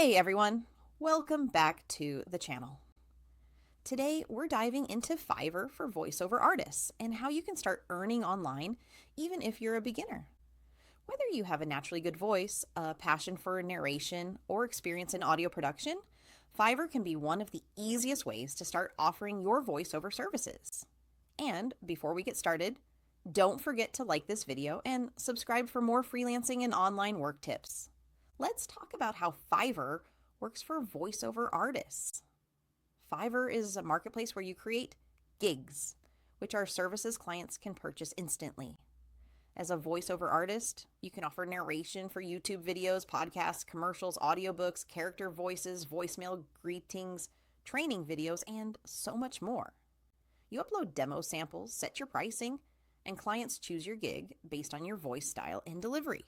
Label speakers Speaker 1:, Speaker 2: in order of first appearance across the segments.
Speaker 1: Hey everyone, welcome back to the channel. Today we're diving into Fiverr for voiceover artists and how you can start earning online even if you're a beginner. Whether you have a naturally good voice, a passion for narration, or experience in audio production, Fiverr can be one of the easiest ways to start offering your voiceover services. And before we get started, don't forget to like this video and subscribe for more freelancing and online work tips. Let's talk about how Fiverr works for voiceover artists. Fiverr is a marketplace where you create gigs, which are services clients can purchase instantly. As a voiceover artist, you can offer narration for YouTube videos, podcasts, commercials, audiobooks, character voices, voicemail greetings, training videos, and so much more. You upload demo samples, set your pricing, and clients choose your gig based on your voice style and delivery.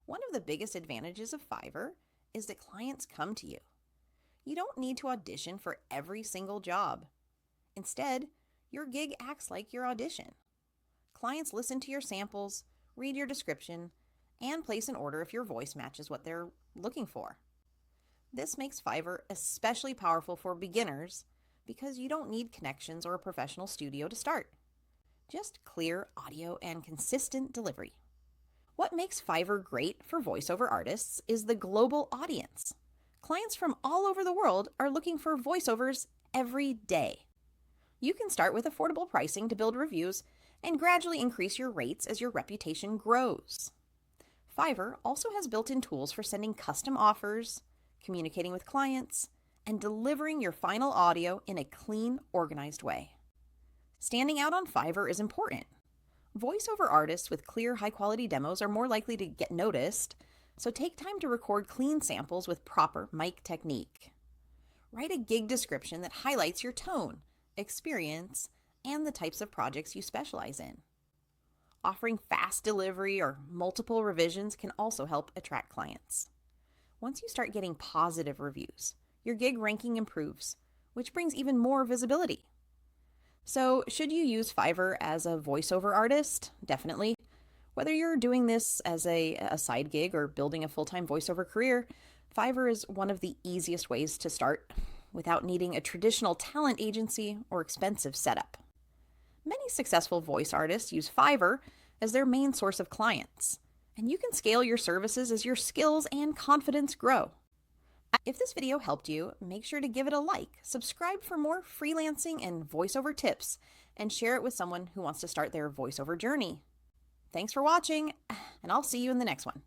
Speaker 1: One of the biggest advantages of Fiverr is that clients come to you. You don't need to audition for every single job. Instead, your gig acts like your audition. Clients listen to your samples, read your description, and place an order if your voice matches what they're looking for. This makes Fiverr especially powerful for beginners because you don't need connections or a professional studio to start. Just clear audio and consistent delivery. What makes Fiverr great for voiceover artists is the global audience. Clients from all over the world are looking for voiceovers every day. You can start with affordable pricing to build reviews and gradually increase your rates as your reputation grows. Fiverr also has built-in tools for sending custom offers, communicating with clients, and delivering your final audio in a clean, organized way. Standing out on Fiverr is important. Voiceover artists with clear, high-quality demos are more likely to get noticed, so take time to record clean samples with proper mic technique. Write a gig description that highlights your tone, experience, and the types of projects you specialize in. Offering fast delivery or multiple revisions can also help attract clients. Once you start getting positive reviews, your gig ranking improves, which brings even more visibility. So, should you use Fiverr as a voiceover artist? Definitely. Whether you're doing this as a side gig or building a full-time voiceover career, Fiverr is one of the easiest ways to start without needing a traditional talent agency or expensive setup. Many successful voice artists use Fiverr as their main source of clients, and you can scale your services as your skills and confidence grow. If this video helped you, make sure to give it a like, subscribe for more freelancing and voiceover tips, and share it with someone who wants to start their voiceover journey. Thanks for watching, and I'll see you in the next one.